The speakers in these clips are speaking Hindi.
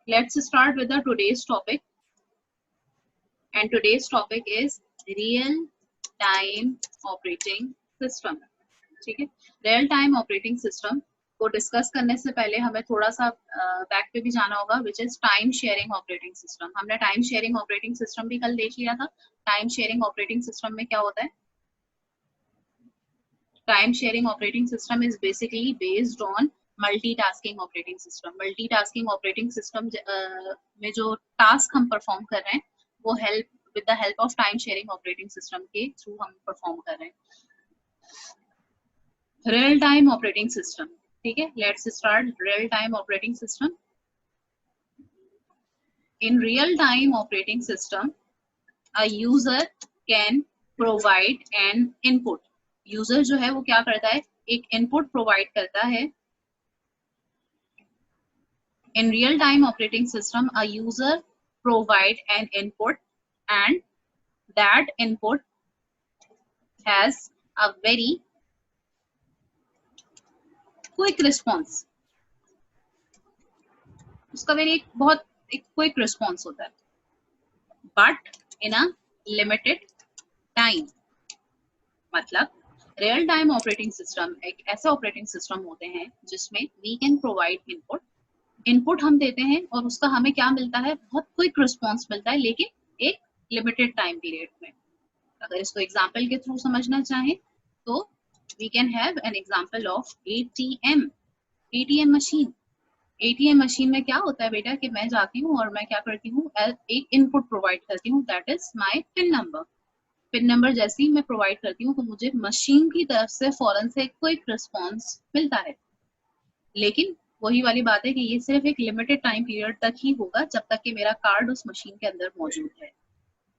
let's start with the today's topic, and today's topic is real time operating system. ठीक है, रियल टाइम ऑपरेटिंग सिस्टम को डिस्कस करने से पहले हमें थोड़ा सा बैक पे भी जाना होगा, which is time sharing operating system. हमने टाइम शेयरिंग ऑपरेटिंग सिस्टम भी कल देख लिया था. टाइम शेयरिंग ऑपरेटिंग सिस्टम में क्या होता है? Time sharing operating system is basically based on multitasking operating system. Multitasking operating system में जो टास्क हम परफॉर्म कर रहे हैं वो with the help of time sharing operating system के थ्रू हम परफॉर्म कर रहे हैं. रियल टाइम ऑपरेटिंग सिस्टम, ठीक है, let's start. Real time operating system. In real time operating system a user can provide an input. User जो है वो क्या करता है? एक इनपुट प्रोवाइड करता है. In real time operating system a user provide an input and that input has a very quick response. उसका वेरी बहुत एक क्विक रिस्पॉन्स होता है, but in a limited time. मतलब रियल टाइम ऑपरेटिंग सिस्टम एक ऐसा ऑपरेटिंग सिस्टम होते हैं जिसमें वी कैन प्रोवाइड इनपुट हम देते हैं और उसका हमें क्या मिलता है? बहुत क्विक रिस्पॉन्स मिलता है, लेकिन एक लिमिटेड टाइम पीरियड में. अगर इसको एग्जाम्पल के थ्रू समझना चाहें तो we can have an example of ATM machine. ATM machine में क्या होता है बेटा कि मैं जाती हूँ और मैं क्या करती हूँ? एक इनपुट प्रोवाइड करती हूँ, that is my pin number. Pin number जैसे ही मैं प्रोवाइड करती हूँ तो मुझे मशीन की तरफ से फौरन से क्विक रिस्पॉन्स मिलता है. लेकिन वही वाली बात है कि ये सिर्फ एक लिमिटेड टाइम पीरियड तक ही होगा, जब तक कि मेरा कार्ड उस मशीन के अंदर मौजूद है.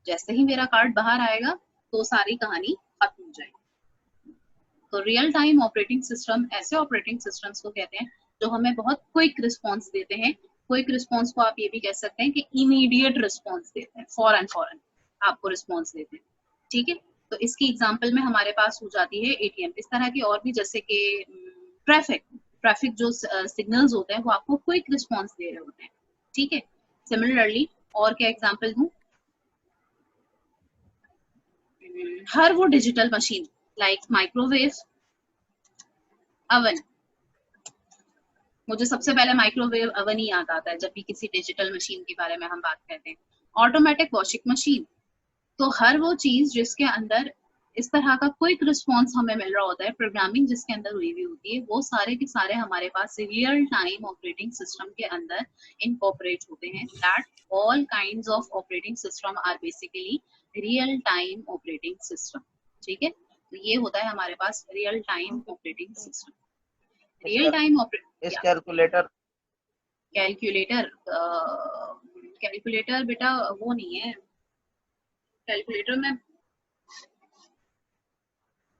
जैसे ही मेरा कार्ड बाहर आएगा तो सारी कहानी खत्म हो जाएगी. तो रियल टाइम ऑपरेटिंग सिस्टम ऐसे ऑपरेटिंग सिस्टम्स को कहते हैं जो हमें बहुत क्विक रिस्पॉन्स देते हैं. क्विक रिस्पॉन्स को आप ये भी कह सकते हैं कि इमीडिएट रिस्पॉन्स देते हैं, फौरन आपको रिस्पॉन्स देते हैं. ठीक है, तो इसकी एग्जांपल में हमारे पास हो जाती है एटीएम. इस तरह की और भी, जैसे कि ट्रैफिक जो सिग्नल्स होते हैं वो आपको क्विक रिस्पॉन्स दे रहे होते हैं. ठीक है, सिमिलरली और क्या एग्जांपल दूं? हर वो digital machine like microwave, oven. मुझे सबसे पहले माइक्रोवेव अवन ही याद आता है जब भी किसी डिजिटल मशीन के बारे में हम बात करते हैं. Automatic washing machine. तो हर वो चीज जिसके अंदर इस तरह का क्विक रिस्पॉन्स हमें मिल रहा होता है, प्रोग्रामिंग जिसके अंदर हुई हुई होती है, वो सारे के सारे हमारे पास रियल टाइम ऑपरेटिंग सिस्टम के अंदर इनकॉर्पोरेट होते हैं. That all kinds of operating system are basically real time operating system. ठीक है, तो ये होता है हमारे पास real time operating system. Real time operating calculator बेटा वो नहीं है. कैलकुलेटर में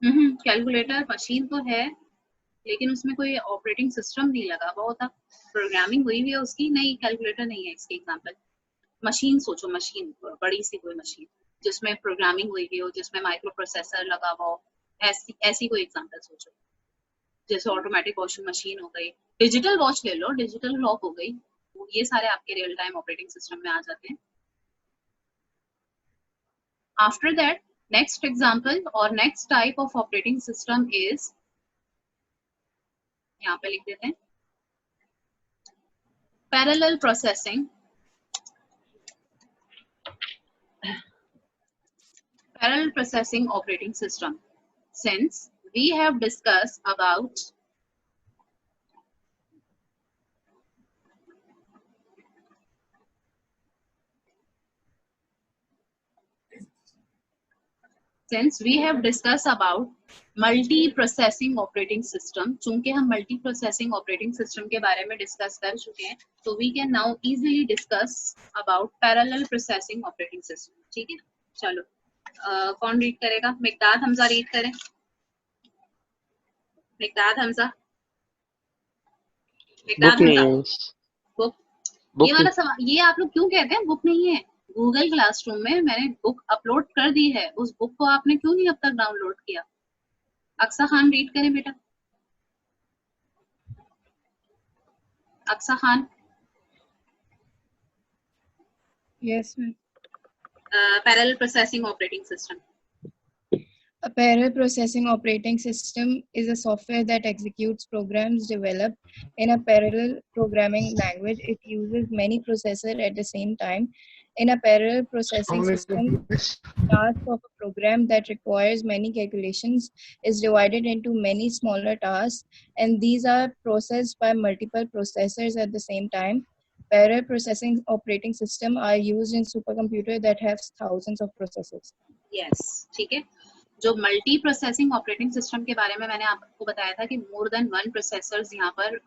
कैलकुलेटर मशीन तो है, लेकिन उसमें कोई ऑपरेटिंग सिस्टम नहीं लगा हुआ होता. प्रोग्रामिंग हुई हुई है उसकी. नहीं, कैलकुलेटर नहीं है इसके एग्जांपल. मशीन सोचो, मशीन बड़ी सी कोई मशीन जिसमें प्रोग्रामिंग हुई हुई हो, जिसमें माइक्रो प्रोसेसर लगा हुआ हो, ऐसी कोई एग्जांपल सोचो. जैसे ऑटोमेटिक वॉशिंग मशीन हो गई, डिजिटल वॉच ले लो, डिजिटल क्लॉक हो गई, ये सारे आपके रियल टाइम ऑपरेटिंग सिस्टम में आ जाते हैं. After that next example or next type of operating system is, यहाँ पे लिख देते हैं, parallel processing. Parallel processing operating system. Since we have discussed about multi processing operating system, चूंकि हम मल्टी प्रोसेसिंग ऑपरेटिंग सिस्टम के बारे में डिस्कस कर चुके हैं, तो we can now easily discuss about parallel processing operating system. ठीक है, चलो कौन रीड करेगा? मिकदाद हमजा रीड करें. मिकदाद हमजा. बुक. ये वाला सवाल, ये आप लोग क्यों कहते हैं बुक नहीं है? गूगल क्लासरूम में मैंने बुक अपलोड कर दी है. उस बुक को आपने क्यों नहीं अब तक डाउनलोड किया? अक्सा खान रीड करें बेटा. Aqsa Khan. Yes, ma'am. Parallel processing operating system. A parallel processing operating system is a software that executes programs developed in a parallel programming language. It uses many processors at the same time. In a parallel processing system, task of a program that requires many calculations is divided into many smaller tasks, and these are processed by multiple processors at the same time. Parallel processing operating system are used in supercomputer that have thousands of processors. Yes, ठीक है. जो मल्टी प्रोसेसिंग ऑपरेटिंग सिस्टम के बारे में मैंने आपको बताया था कि मोर देन वन प्रोसेसर्स यहाँ पर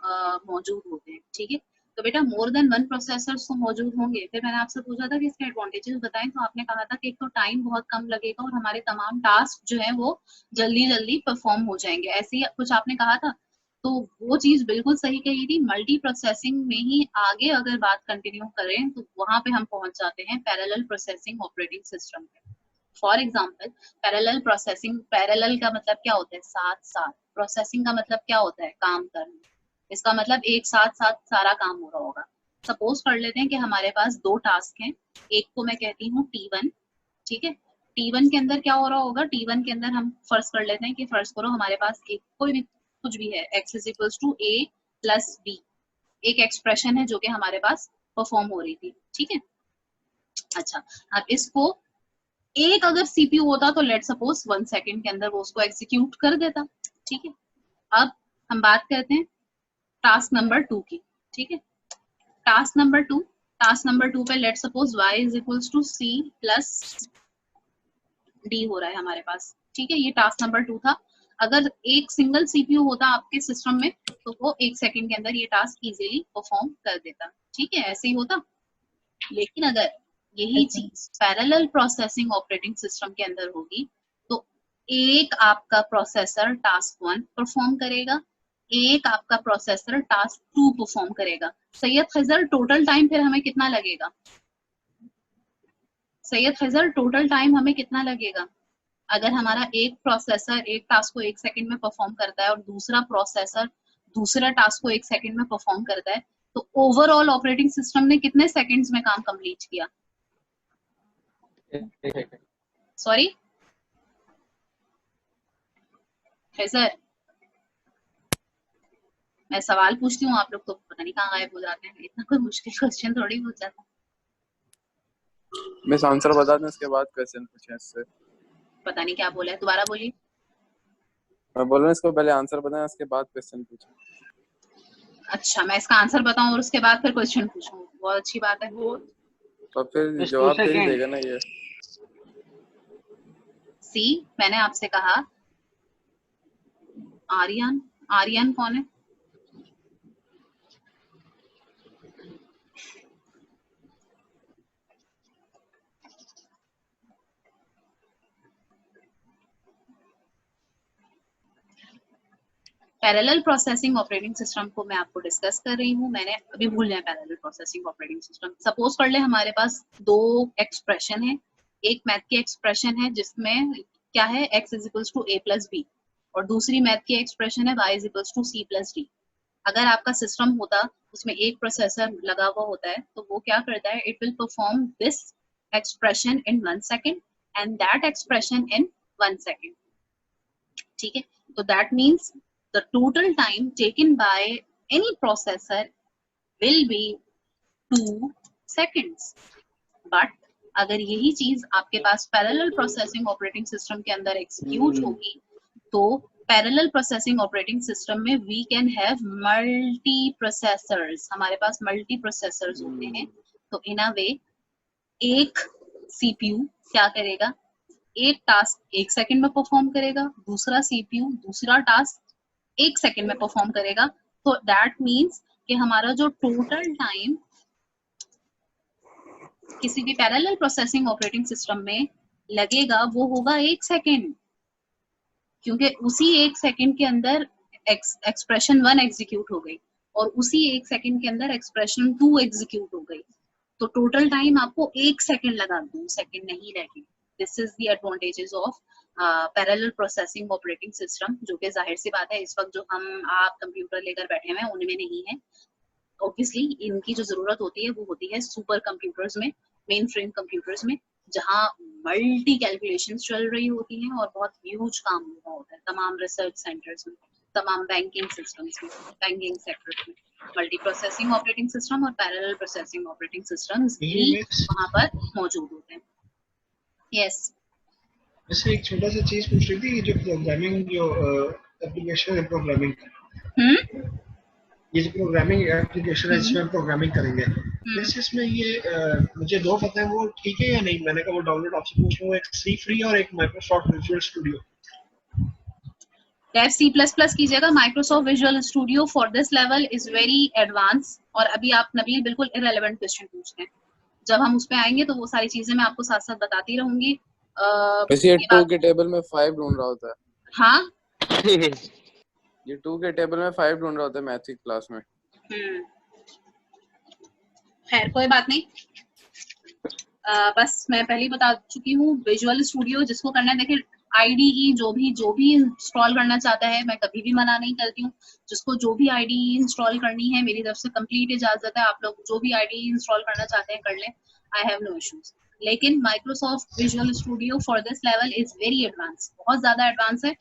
मौजूद होते हैं. ठीक है, तो बेटा मोर देन वन प्रोसेसर्स तो मौजूद होंगे. फिर मैंने आपसे पूछा था कि इसके एडवांटेजेस बताएं, तो आपने कहा था कि एक तो टाइम बहुत कम लगेगा और हमारे तमाम टास्क जो है वो जल्दी जल्दी परफॉर्म हो जाएंगे, ऐसे ही कुछ आपने कहा था. तो वो चीज बिल्कुल सही कही थी. मल्टी प्रोसेसिंग में ही आगे अगर बात कंटिन्यू करें तो वहां पे हम पहुंच जाते हैं पैरेलल प्रोसेसिंग ऑपरेटिंग सिस्टम पे. For example parallel processing, parallel का मतलब क्या होता है? साथ साथ. प्रोसेसिंग का मतलब क्या होता है? काम करना. इसका मतलब एक साथ साथ सारा काम हो रहा होगा. सपोज कर लेते हैं कि हमारे पास दो टास्क हैं. एक को मैं कहती हूँ T1. ठीक है, T1 के अंदर क्या हो रहा होगा? T1 के अंदर हम फर्ज कर लेते हैं कि फर्ज करो हमारे पास एक कोई भी कुछ भी है, x is equals to a plus b. एक एक्सप्रेशन है जो कि हमारे पास परफॉर्म हो रही थी. ठीक है, अच्छा, अब इसको एक अगर सीपीयू होता तो लेट सपोज 1 सेकंड के अंदर वो उसको एग्जीक्यूट कर देता. ठीक है, अब हम बात करते हैं टास्क नंबर 2 की. ठीक है, टास्क नंबर 2, टास्क नंबर 2 पे let suppose y is equals to c plus d हो रहा है हमारे पास. ठीक है, ये टास्क नंबर 2 था. अगर एक सिंगल सीपीयू होता आपके सिस्टम में तो वो 1 सेकंड के अंदर ये टास्क इजीली परफॉर्म कर देता. ठीक है, ऐसे ही होता. लेकिन अगर यही चीज पैरेलल प्रोसेसिंग ऑपरेटिंग सिस्टम के अंदर होगी तो एक आपका प्रोसेसर टास्क 1 परफॉर्म करेगा, एक आपका प्रोसेसर टास्क 2 परफॉर्म करेगा. सैयद खजर टोटल टाइम फिर हमें कितना लगेगा? सैयद खजर टोटल टाइम हमें कितना लगेगा? अगर हमारा एक प्रोसेसर एक टास्क को 1 सेकंड में परफॉर्म करता है और दूसरा प्रोसेसर दूसरा टास्क को 1 सेकंड में परफॉर्म करता है, तो ओवरऑल ऑपरेटिंग सिस्टम ने कितने सेकंड्स में काम कंप्लीट किया? सॉरी सर, मैं सवाल पूछती हूँ, आप लोग तो पता नहीं कहाँ गायब हो जाते हैं. इतना कोई मुश्किल क्वेश्चन थोड़ी पूछ जाता. मिस आंसर बता दें उसके बाद क्वेश्चन पूछें इससे. पता नहीं क्या बोला है, दोबारा बोलिए. मैं बोल रहा हूँ इसको पहले आंसर बताएं उसके बाद क्वेश्चन पूछें. अच्छा, मैं इसका आंसर बताऊं और उसके बाद फिर क्वेश्चन पूछूं? बहुत अच्छी बात है. तो फिर जवाब दे ही देगा ना ये. सी, मैंने आपसे कहा आर्यन. आर्यन कौन है? पैरेलल प्रोसेसिंग ऑपरेटिंग सिस्टम को मैं आपको डिस्कस कर रही हूँ. मैंने अभी भूल जाए parallel processing operating system. Suppose कर ले हमारे पास दो एक्सप्रेशन है. एक मैथ की एक्सप्रेशन है जिसमें क्या है, x is equals to a plus b, और दूसरी मैथ की एक्सप्रेशन है y is equals to c plus d. अगर आपका सिस्टम होता उसमें एक प्रोसेसर लगा हुआ होता है तो वो क्या करता है, it will perform this expression in 1 second and that expression in 1 second. ठीक है, तो that means the total time taken by any processor will be 2 seconds. But अगर यही चीज आपके पास पैरेलल प्रोसेसिंग ऑपरेटिंग सिस्टम के अंदर एग्जीक्यूट होगी तो पैरेलल प्रोसेसिंग ऑपरेटिंग सिस्टम में we can have multi processors. हमारे पास मल्टी प्रोसेसर्स होते हैं. तो इन अ वे एक सीपीयू क्या करेगा, एक टास्क 1 सेकंड में परफॉर्म करेगा, दूसरा सीपीयू दूसरा टास्क 1 सेकंड में परफॉर्म करेगा. तो दैट मीन्स कि हमारा जो टोटल टाइम किसी भी पैरेलल प्रोसेसिंग ऑपरेटिंग सिस्टम में लगेगा वो होगा 1 सेकंड, क्योंकि उसी 1 सेकंड के अंदर एक्सप्रेशन 1 एग्जीक्यूट हो गई और उसी 1 सेकंड के अंदर एक्सप्रेशन 2 एग्जीक्यूट हो गई. तो टोटल टाइम आपको 1 सेकंड लगा, 2 सेकंड नहीं लगे. This is the advantages of parallel processing operating system, जो कि जाहिर सी बात है इस वक्त जो हम आप कंप्यूटर लेकर बैठे हुए हैं उनमें नहीं है. ऑब्वियसली इनकी जो जरूरत होती है वो होती है सुपर कंप्यूटर्स में, मेन फ्रेम कंप्यूटर्स में, जहाँ मल्टी कैलकुलेशंस चल रही होती हैं और बहुत ह्यूज काम हो रहा होता है तमाम रिसर्च सेंटर्स में, तमाम बैंकिंग सिस्टम्स में, बैंकिंग सेक्टर में। मल्टी प्रोसेसिंग ऑपरेटिंग सिस्टम और पैरेलल प्रोसेसिंग ऑपरेटिंग सिस्टम्स भी वहाँ पर मौजूद होते हैं। यस, वैसे एक छोटा सा चीज पूछ रही थी, जो प्रोग्रामिंग, जो एप्लीकेशन है प्रोग्रामिंग, ये जो प्रोग्रामिंग एप्लीकेशन है जिसमें प्रोग्रामिंग करेंगे, वैसे इसमें ये मुझे दो पता है, वो ठीक है या नहीं? मैंने कहा वो डाउनलोड आपसे पूछ लूँ, एक सी फ्री और एक Microsoft visual studio. Dev C++ कीजिएगा। Microsoft visual studio for this level is very advance. और अभी आप नबील बिल्कुल इररिलेवेंट क्वेश्चन पूछते हैं, जब हम उस पे आएंगे तो वो सारी चीजें मैं आपको साथ साथ बताती रहूंगी। वैसे ये 2 के टेबल में 5 ढूंढ रहा होता है। हाँ ये 2 के टेबल में 5 ढूंढ रहा होता है मैथ की क्लास में। खैर कोई बात नहीं। बस मैं पहले ही बता चुकी हूँ, विजुअल स्टूडियो जिसको करना है, देखिए IDE जो भी इंस्टॉल करना चाहता है, मैं कभी भी मना नहीं करती हूँ। जिसको जो भी IDE इंस्टॉल करनी है, मेरी तरफ से कंप्लीट इजाजत है। आप लोग जो भी IDE इंस्टॉल करना चाहते हैं कर लें, आई हैव नो इश्यूज। लेकिन Microsoft visual studio for this level is very advance, बहुत ज्यादा एडवांस है।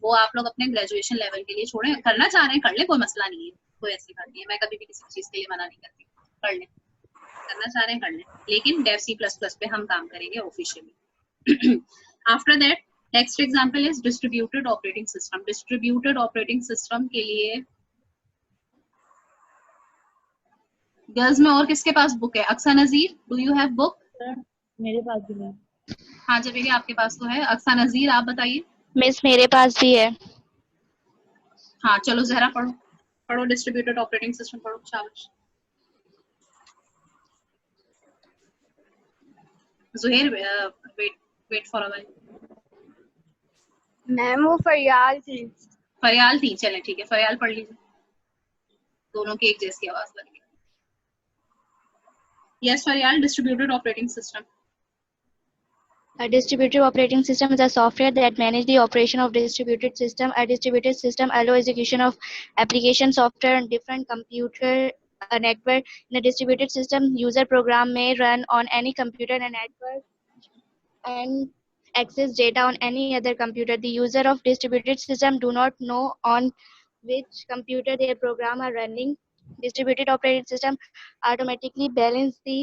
वो आप लोग अपने ग्रेजुएशन लेवल के लिए छोड़ें, करना चाह रहे हैं कर ले, कोई मसला नहीं है, कोई ऐसी बात नहीं है। मैं कभी भी किसी चीज के लिए मना नहीं करती, कर ले, करना चाह रहे हैं कर लें। लेकिन डेव C++ पे हम काम करेंगे officially. After that next example is distributed operating system. Distributed operating system के लिए गर्ल्स में और किसके पास बुक है? अक्सा नजीर, डू यू हैव बुक? मेरे पास भी है। हाँ जबीरी आपके पास तो है। अक्सा नजीर आप बताइए। मिस मेरे पास भी है। हाँ चलो जहरा पढ़ो, पढ़ो डिस्ट्रीब्यूटेड ऑपरेटिंग सिस्टम पढ़ो, शाबाश। Juhair wait for a while. Ma'am वो फरियाल थी। फरियाल थी, चलें ठीक है, फरियाल पढ़ लीजिए। दोनों की एक जैसी आवाज लगी। Yes Fariyal, distributed operating system. A distributed operating system is a software that manages the operation of distributed system. A distributed system allows execution of application software on different computer network. In a distributed system, user program may run on any computer in a network and access data on any other computer. The user of distributed system do not know on which computer their program are running. Distributed operating system automatically balance the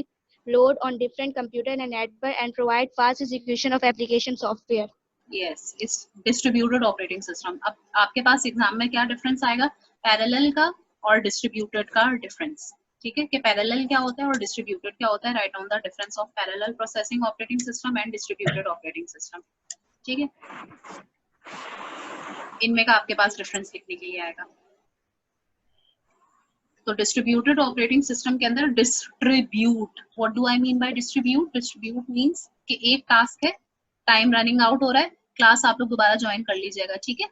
load on different computer and network and provide fast execution of application software. Yes, इस डिस्ट्रीब्यूटेड ऑपरेटिंग सिस्टम। अब आपके पास एग्जाम में क्या डिफरेंस आएगा? पैरेलल का और डिस्ट्रीब्यूटेड का डिफरेंस। ठीक है, कि पैरेलल क्या होता है और डिस्ट्रीब्यूटेड क्या होता है। Write down the difference of parallel processing operating system and distributed operating system. ठीक है, इनमें का आपके पास डिफरेंस लिखने के लिए आएगा। तो डिस्ट्रीब्यूटेड ऑपरेटिंग सिस्टम के अंदर distribute, what do I mean by distribute? Distribute means कि एक टास्क है, टाइम रनिंग आउट हो रहा है, क्लास आप लोग दोबारा ज्वाइन कर लीजिएगा। ठीक है,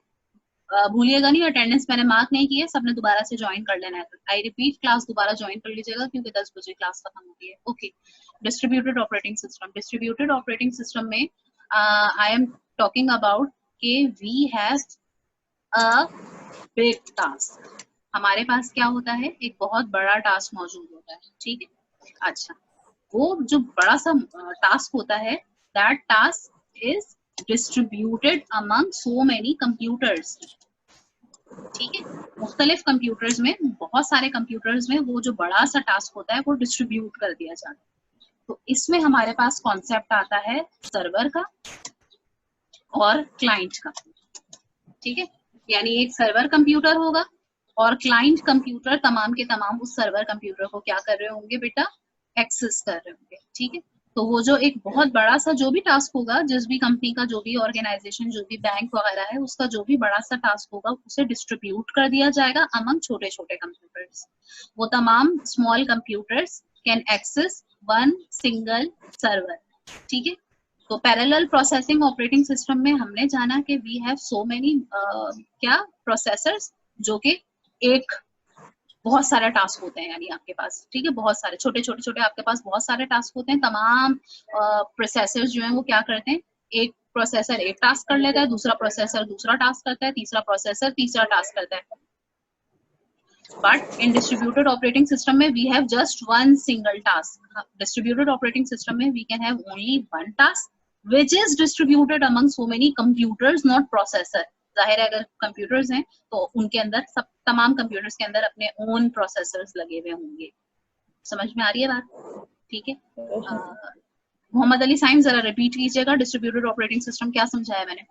भूलिएगा नहीं, अटेंडेंस मैंने मार्क नहीं की है, सबने दोबारा से ज्वाइन कर लेना है। आई रिपीट, क्लास दोबारा ज्वाइन कर लीजिएगा क्योंकि 10 बजे क्लास खत्म होती है। Okay, distributed operating system. Distributed operating system में आई एम टॉकिंग अबाउट कि we have a big task. हमारे पास क्या होता है? एक बहुत बड़ा टास्क मौजूद होता है। ठीक है, अच्छा, वो जो बड़ा सा टास्क होता है, that task is distributed among so many computers. ठीक है, मुख्तलिफ कंप्यूटर्स में, बहुत सारे कंप्यूटर्स में वो जो बड़ा सा टास्क होता है वो डिस्ट्रीब्यूट कर दिया जाता है। तो इसमें हमारे पास कॉन्सेप्ट आता है सर्वर का और क्लाइंट का। ठीक है, यानी एक सर्वर कंप्यूटर होगा और क्लाइंट कंप्यूटर तमाम के तमाम उस सर्वर कंप्यूटर को क्या कर रहे होंगे बेटा? एक्सेस कर रहे होंगे। ठीक है, तो वो जो एक बहुत बड़ा सा जो भी टास्क होगा, जिस भी कंपनी का, जो भी ऑर्गेनाइजेशन, जो भी बैंक वगैरह है, उसका जो भी बड़ा सा टास्क होगा उसे डिस्ट्रीब्यूट कर दिया जाएगा अमंग छोटे छोटे कंप्यूटर्स। वो तमाम small computers can access one single server. ठीक है, तो पैरेलल प्रोसेसिंग ऑपरेटिंग सिस्टम में हमने जाना कि वी हैव सो मेनी क्या प्रोसेसर्स, जो कि एक बहुत सारे टास्क होते हैं, यानी आपके पास, ठीक है, बहुत सारे छोटे छोटे आपके पास बहुत सारे टास्क होते हैं। तमाम प्रोसेसर्स जो हैं वो क्या करते हैं? एक प्रोसेसर एक टास्क कर लेता है, दूसरा प्रोसेसर दूसरा टास्क करता है, तीसरा प्रोसेसर तीसरा टास्क करता है। But in distributed operating system में we have just one single task. Distributed operating system में we can have only one task which is distributed among so many computers, not processor. जाहिर है अगर कंप्यूटर्स हैं तो उनके अंदर सब तमाम कंप्यूटर्स के अंदर अपने ओन प्रोसेसर्स लगे हुए होंगे. समझ में आ रही है बात? ठीक है. मोहम्मद अली साइम जरा रिपीट कीजिएगा डिस्ट्रीब्यूटेड ऑपरेटिंग सिस्टम क्या समझाया मैंने.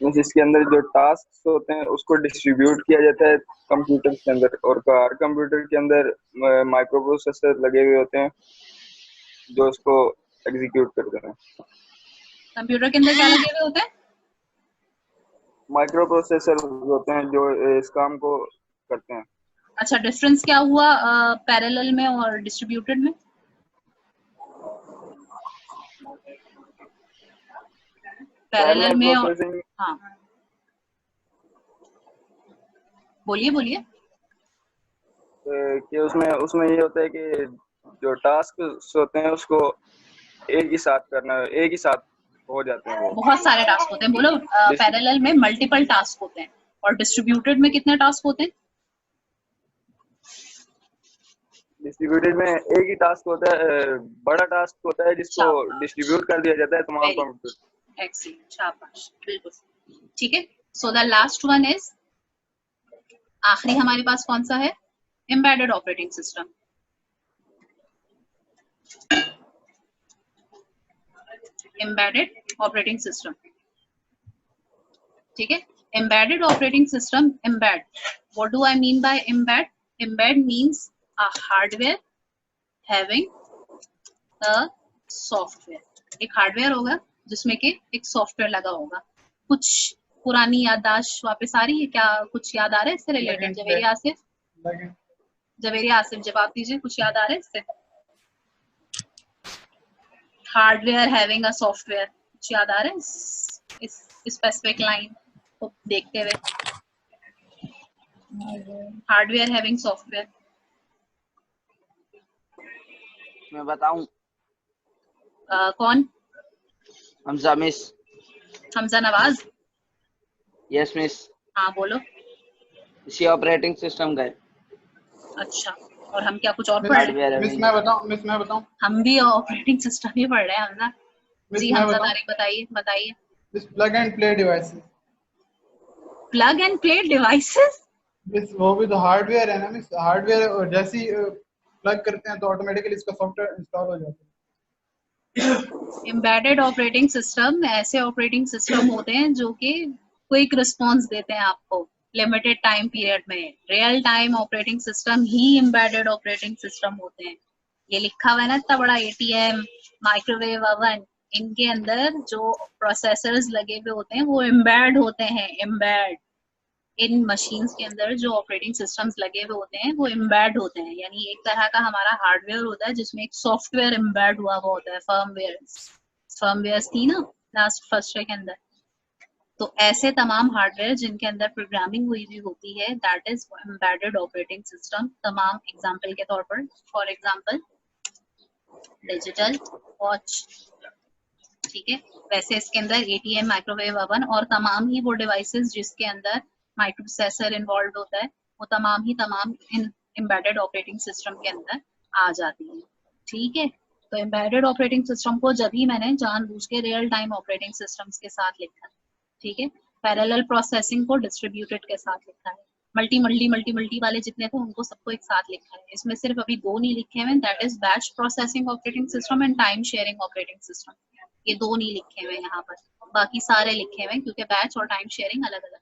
जिसके अंदर जो टास्क होते हैं उसको डिस्ट्रीब्यूट किया जाता है कंप्यूटर के अंदर, और हर कंप्यूटर के अंदर माइक्रो प्रोसेसर लगे हुए होते हैं जो उसको एग्जीक्यूट करते हैं. कंप्यूटर के अंदर क्या लगे हुए होते हैं? माइक्रो प्रोसेसर होते हैं जो इस काम को करते हैं. अच्छा, डिफरेंस क्या हुआ पैरेलल में और डिस्ट्रीब्यूटेड में? पैरेलल में और हाँ बोलिए बोलिए. कि उसमें ये होता है कि जो टास्क होते हैं उसको एक ही साथ करना, एक ही साथ हो जाते हैं. वो बहुत सारे टास्क होते हैं. बोलो पैरेलल में मल्टीपल टास्क होते हैं और डिस्ट्रीब्यूटेड में कितने टास्क होते हैं? डिस्ट्रीब्यूटेड में एक ही टास्क होता है, बड़ा टास्क होता है जिसको डिस्ट्रीब्यूट कर दिया जाता है तमाम कंप्यूटर. एक्सीलेंट, शाबाश, बिल्कुल ठीक है. So the last one is, आखिरी हमारे पास कौन सा है? Embedded operating system. Embedded operating system, ठीक है. Embedded operating system, embed, what do I mean by embed? Embed means a hardware having a software. एक हार्डवेयर होगा जिसमें के एक सॉफ्टवेयर लगा होगा. कुछ पुरानी याददाश्त वापस आ रही है क्या? कुछ याद आ रहा है इससे रिलेटेड? जवेरी आसिफ, जवेरी आसिफ जवाब दीजिए. कुछ याद आ रहा है इससे? हार्डवेयर हैविंग अ सॉफ्टवेयर, कुछ याद आ रहा है इस स्पेसिफिक लाइन को देखते हुए? Hardware having software. मैं बताऊं? कौन? Hamza miss. Hamza Nawaz. Yes miss. हाँ बोलो. इसी ऑपरेटिंग सिस्टम का है. अच्छा, और हम क्या कुछ और पढ़ रहे हैं? मिस मैं बताऊं. हम भी ऑपरेटिंग सिस्टम ही पढ़ रहे हैं हमजा. जी हमजा तारिक बताइए बताइए. Plug and play devices. Plug and play devices, वो भी तो हार्डवेयर है ना मिस. हार्डवेयर जैसे ही प्लग करते हैं तो ऑटोमेटिकली इसका सॉफ्टवेयर इंस्टॉल हो जाता है. एम्बेडेड ऑपरेटिंग सिस्टम ऐसे ऑपरेटिंग सिस्टम होते हैं जो कि क्विक रिस्पॉन्स देते हैं आपको लिमिटेड टाइम पीरियड में. रियल टाइम ऑपरेटिंग सिस्टम ही एम्बेडेड ऑपरेटिंग सिस्टम होते हैं. ये लिखा हुआ है ना इतना बड़ा एटीएम, माइक्रोवेव ओवन, इनके अंदर जो प्रोसेसर्स लगे हुए होते हैं वो एम्बेड होते हैं. एम्बेड, इन मशीन्स के अंदर जो ऑपरेटिंग सिस्टम्स लगे हुए होते हैं वो एम्बेड होते हैं. यानी एक तरह का हमारा हार्डवेयर होता है जिसमें एक सॉफ्टवेयर एम्बेड हुआ होता है. फर्मवेयर थी ना लास्ट फर्स्ट के अंदर. तो ऐसे तमाम हार्डवेयर जिनके अंदर प्रोग्रामिंग हुई हुई होती है, that is embedded operating system. तमाम एग्जांपल के तौर पर, फॉर एग्जांपल डिजिटल वॉच, ठीक है. वैसे इसके अंदर एटीएम, माइक्रोवेव ओवन और तमाम ही वो डिवाइसेस जिसके अंदर माइक्रोप्रोसेसर इन्वॉल्व होता है, वो तमाम इन एम्बेडेड ऑपरेटिंग सिस्टम के अंदर आ जाती है. ठीक है. तो एम्बेडेड ऑपरेटिंग सिस्टम को जब ही मैंने जानबूझ के रियल टाइम ऑपरेटिंग सिस्टम्स के साथ लिखा है, ठीक है. पैरेलल प्रोसेसिंग को डिस्ट्रीब्यूटेड के साथ लिखा है. मल्टी वाले जितने थे उनको सबको एक साथ लिखा है. इसमें सिर्फ अभी दो नहीं लिखे हुए, that is batch processing operating system and time sharing operating system. ये दो नहीं लिखे हुए यहाँ पर, बाकी सारे लिखे हुए क्योंकि बैच और टाइम शेयरिंग अलग अलग है.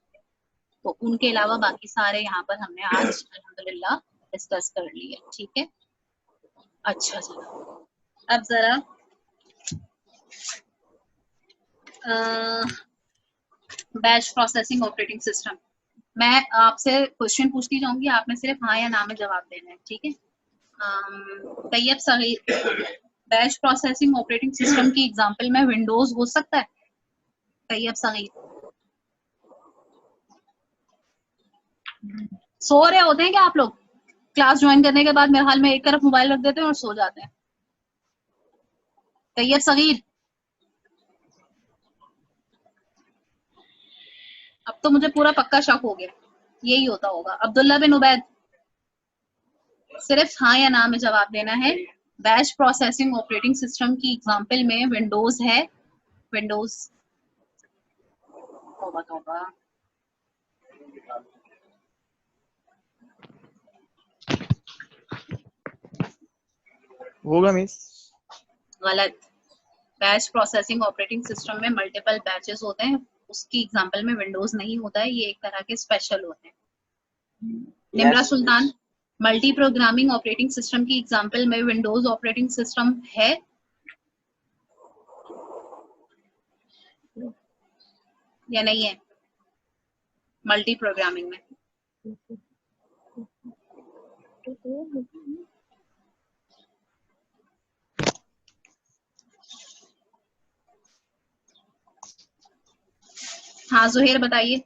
तो उनके अलावा बाकी सारे यहाँ पर हमने आज अल्हम्दुलिल्लाह डिस्कस कर लिए. ठीक है. अच्छा चलो अब जरा बैच प्रोसेसिंग ऑपरेटिंग सिस्टम, मैं आपसे क्वेश्चन पूछती जाऊंगी, आपने सिर्फ हाँ या ना में जवाब देना है. ठीक है. Tayyab Sagheer, batch processing operating system की एग्जांपल में विंडोज हो सकता है? तैयब सगीर, सो रहे होते हैं क्या आप लोग? क्लास ज्वाइन करने के बाद मेरे हाल में एक तरफ मोबाइल रख देते हैं और सो जाते हैं. तैयब सगीर, अब तो मुझे पूरा पक्का शक हो गया, यही होता होगा। अब्दुल्ला बिन उबैद, सिर्फ हाँ या ना में जवाब देना है। बैच प्रोसेसिंग ऑपरेटिंग सिस्टम की एग्जांपल में विंडोज है, विंडोज। तौबा होगा मिस। गलत। बैच प्रोसेसिंग ऑपरेटिंग सिस्टम में मल्टीपल बैचेस होते हैं, उसकी एग्जांपल में विंडोज नहीं होता है, ये एक तरह के स्पेशल होते हैं। निम्रा Yes, सुल्तान, miss. Multi programming operating system की एग्जांपल में विंडोज ऑपरेटिंग सिस्टम है या नहीं है? मल्टी प्रोग्रामिंग में हाँ जुहेर बताइए।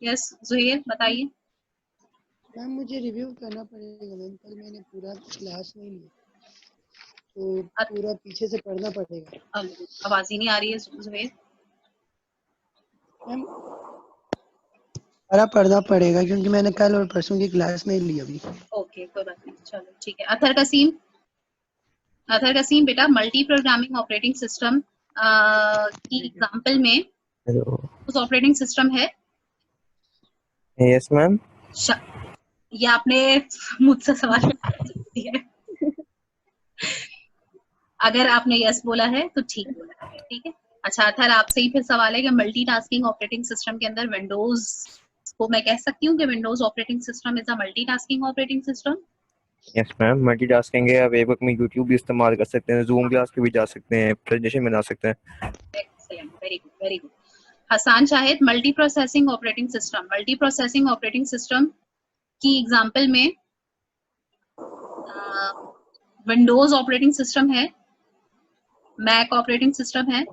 यस जुहेर बताइए। मैम मुझे रिव्यू करना पड़ेगा मैम, कल मैंने पूरा क्लास नहीं लिया तो पूरा पीछे से पढ़ना पड़ेगा। आवाज ही नहीं आ रही है जुहेर। मैम सारा पढ़ना पड़ेगा क्योंकि मैंने कल और परसों की क्लास नहीं ली अभी। ओके कोई बात नहीं, चलो ठीक है। अथर कसीम, अथर कसीम बेटा, मल्टी प्रोग्रामिंग ऑपरेटिंग सिस्टम की एग्जांपल में उस ऑपरेटिंग सिस्टम है? Yes ma'am. ये आपने मुझसे सवाल किया है। अगर आपने यस बोला है तो ठीक बोला है, ठीक है। अच्छा अथर आपसे ही फिर सवाल है कि मल्टीटास्किंग ऑपरेटिंग सिस्टम के अंदर विंडोज को मैं कह सकती हूँ कि Windows operating system is a multitasking operating system? Yes ma'am, multitasking है। आप एक वक्त में यूट्यूब भी इस्तेमाल कर सकते हैं, जूम क्लास पे भी जा सकते हैं, प्रेजेंटेशन बना सकते हैं। Excellent, very good, very good. Hasan Shahid, multi processing operating system, multi processing operating system की एग्जांपल में विंडोज ऑपरेटिंग सिस्टम है, मैक ऑपरेटिंग सिस्टम है?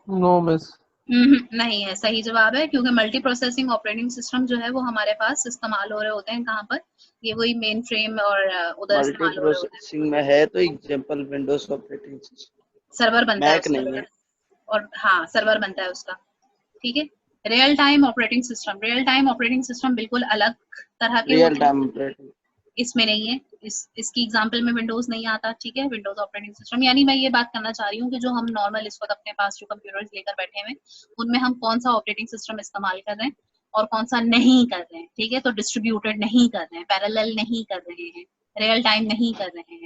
No miss. नहीं है, सही जवाब है, क्योंकि मल्टी प्रोसेसिंग ऑपरेटिंग सिस्टम जो है वो हमारे पास इस्तेमाल हो रहे होते हैं कहाँ पर, ये वही मेन फ्रेम और उधर मल्टी इस्तेमाल हो रहे होते हैं। प्रोसेसिंग में है तो example Windows operating system, server बनता है मैक उसका, नहीं है। और हाँ सर्वर बनता है उसका, ठीक है। Real time operating system, real time operating system बिल्कुल अलग तरह के रियल होते हैं, टाइम ऑपरेटिंग इसमें नहीं है। इसकी एग्जांपल में विंडोज नहीं आता, ठीक है। विंडोज ऑपरेटिंग सिस्टम यानी मैं ये बात करना चाह रही हूँ कि जो हम नॉर्मल इस वक्त अपने पास जो कंप्यूटर्स लेकर बैठे हुए उनमें हम कौन सा ऑपरेटिंग सिस्टम इस्तेमाल कर रहे हैं और कौन सा नहीं कर रहे हैं, ठीक है। तो डिस्ट्रीब्यूटेड नहीं कर रहे हैं, पैरेलल नहीं कर रहे हैं, रियल टाइम नहीं कर रहे हैं।